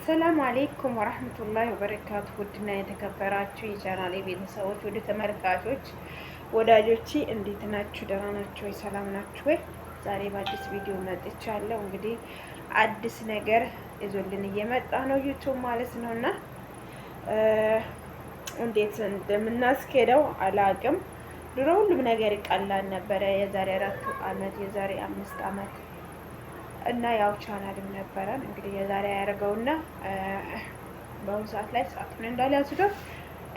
አሰላሙ አሌይኩም ወራህመቱላሂ ወበረካቱ። ውድና የተከበራችሁ የቻናሌ ቤተሰቦች፣ ወደ ተመልካቾች ወዳጆቼ እንዴት ናችሁ? ደህና ናችሁ ወይ? ሰላም ናችሁ ወይ? ዛሬ በአዲስ ቪዲዮ መጥቻለሁ። እንግዲህ አዲስ ነገር ይዞልን እየመጣ ነው ዩቱብ ማለት ነው እና እንዴት እንደምናስኬደው አላቅም። ድሮ ሁሉም ነገር ይቀላል ነበረ። የዛሬ 4 አመት የዛሬ 5 አመት እና ያው ቻናልም ነበረን እንግዲህ የዛሬ ያደርገውና በአሁኑ ሰዓት ላይ ሰዓቱን እንዳለ አንስቶ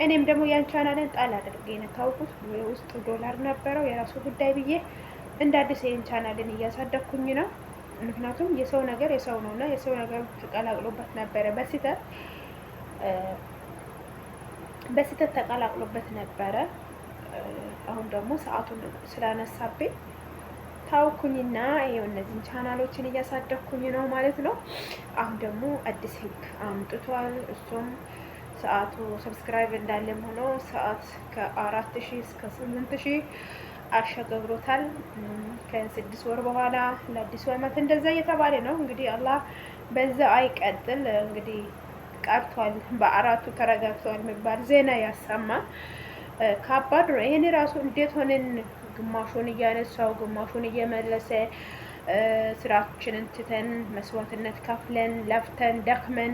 እኔም ደግሞ ያን ቻናልን ጣል አድርጌ ነው ታውቁት። ውስጥ ዶላር ነበረው የራሱ ጉዳይ ብዬ እንደ አዲስ ይሄን ቻናልን እያሳደኩኝ ነው። ምክንያቱም የሰው ነገር የሰው ነውና የሰው ነገር ተቀላቅሎበት ነበረ በስህተት ተቀላቅሎበት ነበረ። አሁን ደግሞ ሰዓቱን ስላነሳብኝ ታውኩኝና ይሄው እነዚህን ቻናሎችን እያሳደኩኝ ነው ማለት ነው። አሁን ደግሞ አዲስ ህግ አምጥቷል። እሱም ሰዓቱ ሰብስክራይብ እንዳለም ሆኖ ሰዓት ከ4000 እስከ 8000 አሸጋግሮታል። ከ6 ወር በኋላ ለአዲሱ ዓመት እንደዛ እየተባለ ነው እንግዲህ። አላህ በዛ አይቀጥል እንግዲህ። ቀርቷል፣ በአራቱ ተረጋግቷል የሚባል ዜና ያሰማ ከባድ ነው። ይሄን ራሱ እንዴት ሆነን ግማሹን እያነሳው ግማሹን እየመለሰ ስራችንን ትተን መስዋዕትነት ከፍለን ለፍተን ደክመን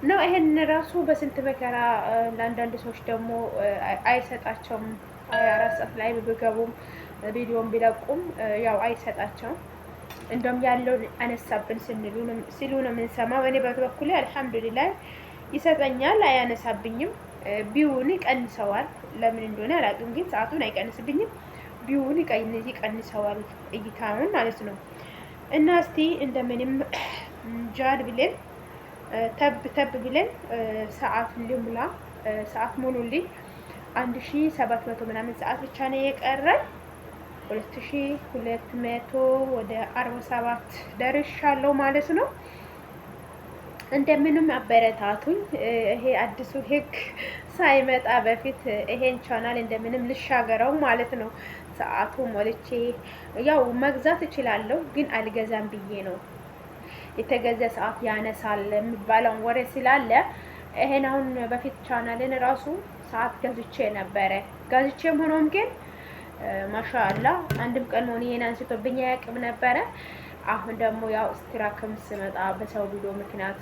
ነው። ይሄን ራሱ በስንት መከራ ለአንዳንድ ሰዎች ደግሞ አይሰጣቸውም። 24 ሰዓት ላይ ቢገቡም ቪዲዮን ቢለቁም ያው አይሰጣቸውም። እንደውም ያለውን አነሳብን ሲሉ ነው የምንሰማው። እኔ በበኩሌ አልሐምዱሊላህ ይሰጠኛል፣ አያነሳብኝም። ቢውን ይቀንሰዋል። ለምን እንደሆነ አላውቅም፣ ግን ሰዓቱን አይቀንስብኝም። ቢውን ይቀንሰዋል እይታውን ማለት ነው። እና እስቲ እንደምንም ጃድ ብለን ተብ ብለን ሰዓት ልሙላ። ሰዓት ሙሉልኝ። 1700 ምናምን ሰዓት ብቻ ነው የቀረን። 2200 ወደ 47 ደርሻለሁ ማለት ነው። እንደምንም አበረታቱኝ። ይሄ አዲሱ ህግ ሳይመጣ በፊት ይሄን ቻናል እንደምንም ልሻገረው ማለት ነው። ሰዓቱ ሞልቼ ያው መግዛት እችላለሁ፣ ግን አልገዛም ብዬ ነው። የተገዛ ሰዓት ያነሳል የሚባለውን ወሬ ስላለ ይሄን አሁን በፊት ቻናልን ራሱ ሰዓት ገዝቼ ነበረ። ገዝቼም ሆኖም ግን ማሻአላ አንድም ቀን ሆነ ይሄን አንስቶብኝ አያውቅም ነበረ። አሁን ደግሞ ያው ስትራክም ስመጣ በሰው ቪዲዮ ምክንያት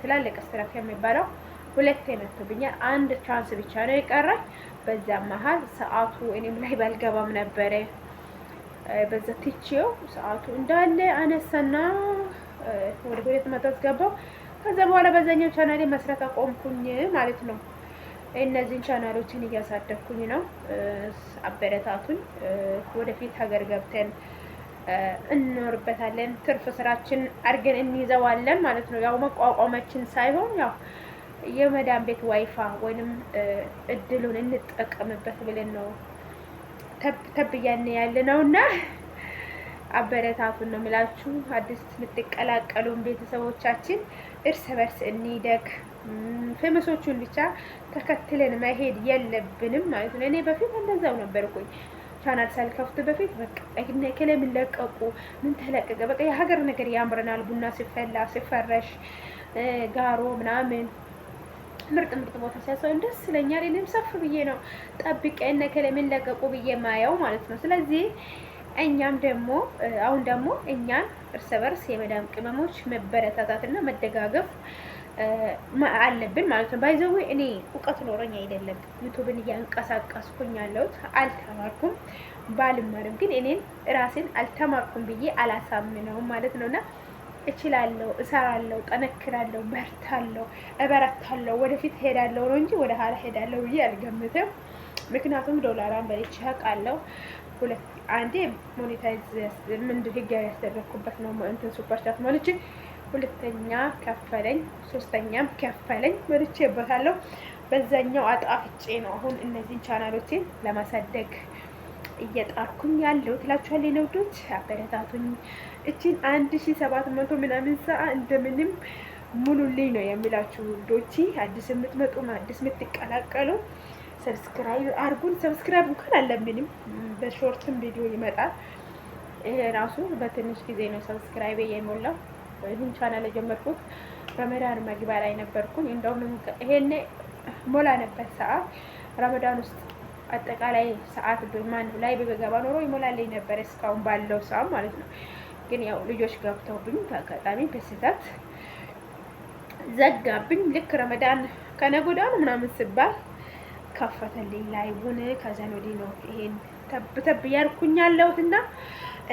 ትላልቅ ስትራክ የሚባለው 2 መጥቶብኛል። አንድ ቻንስ ብቻ ነው የቀረኝ። በዛ መሀል ሰዓቱ እኔም ላይ ባልገባም ነበረ። በዛ ትቼው ሰዓቱ እንዳለ አነሳና ወደ 200 አስገባው። ከዛ በኋላ በዛኛው ቻናሌ መስራት አቆምኩኝ ማለት ነው። እነዚህን ቻናሎችን እያሳደኩኝ ነው። አበረታቱኝ። ወደፊት ሀገር ገብተን እንኖርበታለን። ትርፍ ስራችን አድርገን እንይዘዋለን ማለት ነው። ያው መቋቋማችን ሳይሆን ያው የመዳን ቤት ዋይፋ ወይንም እድሉን እንጠቀምበት ብለን ነው ተብ ያለ ነውና አበረታቱን ነው የምላችሁ። አዲስ የምትቀላቀሉን ቤተሰቦቻችን እርስ በርስ እንደግ። ፌመሶቹን ብቻ ተከትለን መሄድ የለብንም ማለት ነው። እኔ በፊት እንደዛው ነበርኩኝ። ቻናል ሳልከፍት በፊት በቃ እግነ ከለም ለቀቁ ምን ተለቀቀ በቃ የሀገር ነገር ያምረናል። ቡና ሲፈላ ሲፈረሽ ጋሮ ምናምን ምርጥ ቦታ ሲያሰው ደስ ይለኛል። እኔም ሰፍ ብዬ ነው ጠብቀን ከለም ለቀቁ ብዬ ማየው ማለት ነው። ስለዚህ እኛም ደግሞ አሁን ደግሞ እኛን እርስ በርስ የመዳም ቅመሞች መበረታታትና መደጋገፍ አለብን ማለት ነው። ባይዘው እኔ እውቀት ኖረኝ አይደለም ዩቲዩብን እያንቀሳቀስኩኝ ያለሁት። አልተማርኩም። ባልማርም ግን እኔን ራሴን አልተማርኩም ብዬ አላሳምነውም ማለት ነውና እችላለሁ፣ እሰራለሁ፣ ጠነክራለሁ፣ እበረታለሁ፣ ወደፊት ሄዳለሁ ነው እንጂ ወደ ኋላ ሄዳለሁ ብዬ አልገምትም። ምክንያቱም ዶላራን በልቼ አውቃለሁ። አንዴ ሞኔታይዝ ምንድን ህጋዊ ያስደረኩበት ነው እንትን ሱፐር ቻት ሞልቼ፣ ሁለተኛ ከፈለኝ፣ ሶስተኛም ከፈለኝ መልቼበታለሁ። በዛኛው አጣፍጬ ነው አሁን እነዚህን ቻናሎችን ለማሳደግ እየጣርኩኝ ያለው ትላችኋለሁ። ነውዶች አበረታቱኝ። እቺን 1700 ምናምን ሰዓት እንደምንም ሙሉልኝ ነው የሚላችሁ ውዶቼ። አዲስ የምትመጡ አዲስ የምትቀላቀሉ ሰብስክራይብ አርጉን። ሰብስክራይብ እንኳን አለምንም በሾርትም ቪዲዮ ይመጣል። ይሄ ራሱ በትንሽ ጊዜ ነው ሰብስክራይብ የሞላው። ይህን ቻናል የጀመርኩት ረመዳን መግቢያ ላይ ነበርኩኝ። እንደውም ይሄኔ ሞላ ነበር ሰዓት ረመዳን ውስጥ አጠቃላይ ሰዓት በማን ላይ በገባ ኖሮ ይሞላልኝ ነበር እስካሁን ባለው ሰዓት ማለት ነው። ግን ያው ልጆች ገብተውብኝ በአጋጣሚ በስህተት ዘጋብኝ። ልክ ረመዳን ከነገ ወዲያ ነው ምናምን ስባል ከፈተልኝ ላይቡን። ከዛን ወዲህ ነው ይሄን ተብ ያልኩኝ ያለሁትና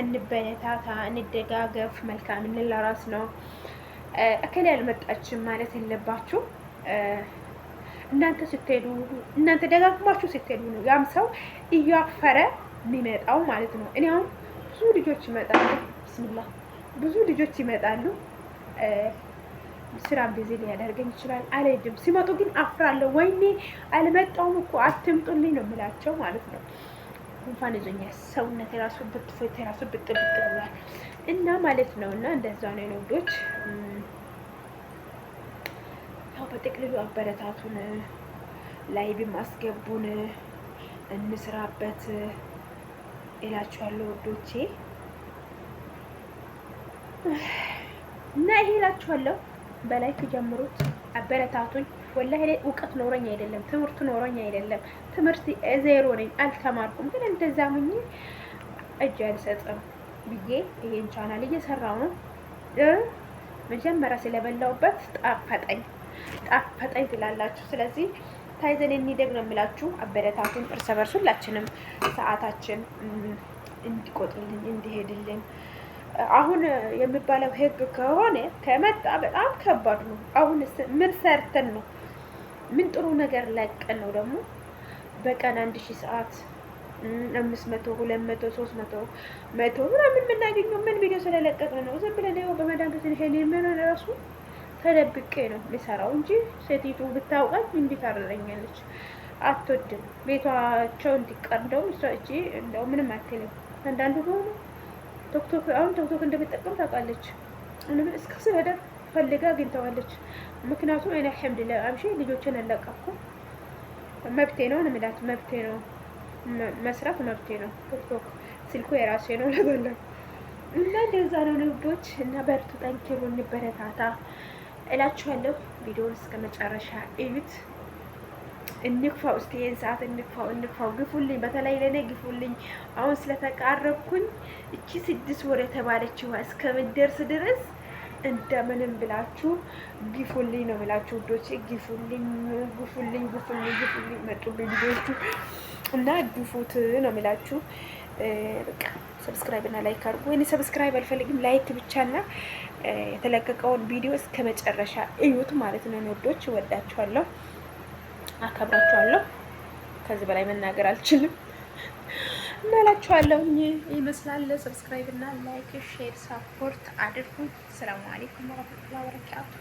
እንበረታታ፣ እንደጋገፍ፣ መልካም እንለራስ ነው። እከሌ አልመጣችም ማለት የለባችሁ። እናንተ ስትሄዱ እናንተ ደጋግማችሁ ስትሄዱ ነው ያም ሰው እያፈረ የሚመጣው ማለት ነው። እኔ አሁን ብዙ ልጆች ይመጣሉ፣ ብስሚላ ብዙ ልጆች ይመጣሉ። ስራም ቢዚ ሊያደርገኝ ይችላል፣ አልሄድም። ሲመጡ ግን አፍራለሁ። ወይኔ አልመጣውም እኮ አትምጡልኝ ነው የምላቸው ማለት ነው። እንኳን ይዞኛል ሰውነት የራሱ ብትፈት የራሱ ብጥብጥ ብሏል እና ማለት ነው። እና እንደዛ ነው ውዶች። ያው በጥቅልሉ አበረታቱን፣ ላይ ቢማስገቡን እንስራበት እላችኋለሁ ውዶቼ። እና ይሄ እላችኋለሁ። በላይክ ጀምሩት፣ አበረታቱኝ። ወላሂ ላይ እውቀት ኖረኝ አይደለም፣ ትምህርት ኖረኝ አይደለም። ትምህርት ዜሮ ነኝ፣ አልተማርኩም። ግን እንደዛ ሁኚ እጅ አልሰጥም ብዬ ይሄን ቻናል እየሰራው ነው። መጀመሪያ ስለበላውበት ጣፈጠኝ ትላላችሁ። ስለዚህ ታይዘን እንደግ ነው የምላችሁ። አበረታቱን፣ እርስ በርስ ሁላችንም ሰዓታችን እንዲቆጥልኝ እንዲሄድልን። አሁን የሚባለው ህግ ከሆነ ከመጣ በጣም ከባድ ነው። አሁን ምን ሰርተን ነው? ምን ጥሩ ነገር ለቀን ነው ደግሞ በቀን 1000 ሰዓት 500 200 300 100 ምናምን የምናገኘው ምን ቪዲዮ ስለለቀቅን ነው? ዝም ብለን ነው በመዳን ጊዜ ምን ራሱ ተደብቄ ነው የሚሰራው እንጂ ሴቲቱ ብታውቃኝ እንዴት አደረኛለች። አትወድም ቤቷቸው እንዲቀር። እንደውም እሷ እጂ እንደው ምንም አትልም። አንዳንዱ ሆኖ ቶክቶክ እንደምጠቀም ታውቃለች። ምንም እስከ ስለደ ፈልጋ አግኝተዋለች። ምክንያቱም እኔ አልሐምዱሊላህ አምሺ ልጆችን አለቀኩ። መብቴ ነው እንምላት፣ መብቴ ነው መስራት፣ መብቴ ነው። ቶክቶክ ስልኩ የራሴ ነው ለበለ እና እንደዛ ነው ልጆች። እና በርቱ፣ ጠንክሩ፣ እንበረታታ እላችኋለሁ። ቪዲዮውን እስከ መጨረሻ እዩት። እንክፋው እስቲ ይሄን ሰዓት እንክፋው፣ ግፉልኝ። በተለይ ለኔ ግፉልኝ። አሁን ስለተቃረብኩኝ እቺ 6 ወር የተባለችው እስከምደርስ ድረስ እንደምንም ብላችሁ ግፉልኝ ነው የምላችሁ ውዶቼ። ግፉልኝ መጡልኝ ልጆቹ እና ግፉት ነው የምላችሁ። በቃ ሰብስክራይብ እና ላይክ አድርጉ። እኔ ሰብስክራይብ አልፈልግም፣ ላይክ ብቻና የተለቀቀውን ቪዲዮ እስከ መጨረሻ እዩት ማለት ነው ውዶች። ወዳችኋለሁ፣ አከብራችኋለሁ። ከዚህ በላይ መናገር አልችልም እና እላችኋለሁ። ይመስላል። ሰብስክራይብ እና ላይክ፣ ሼር፣ ሰፖርት አድርጉ። ሰላም አለይኩም ወራህመቱላሂ ወበረካቱ።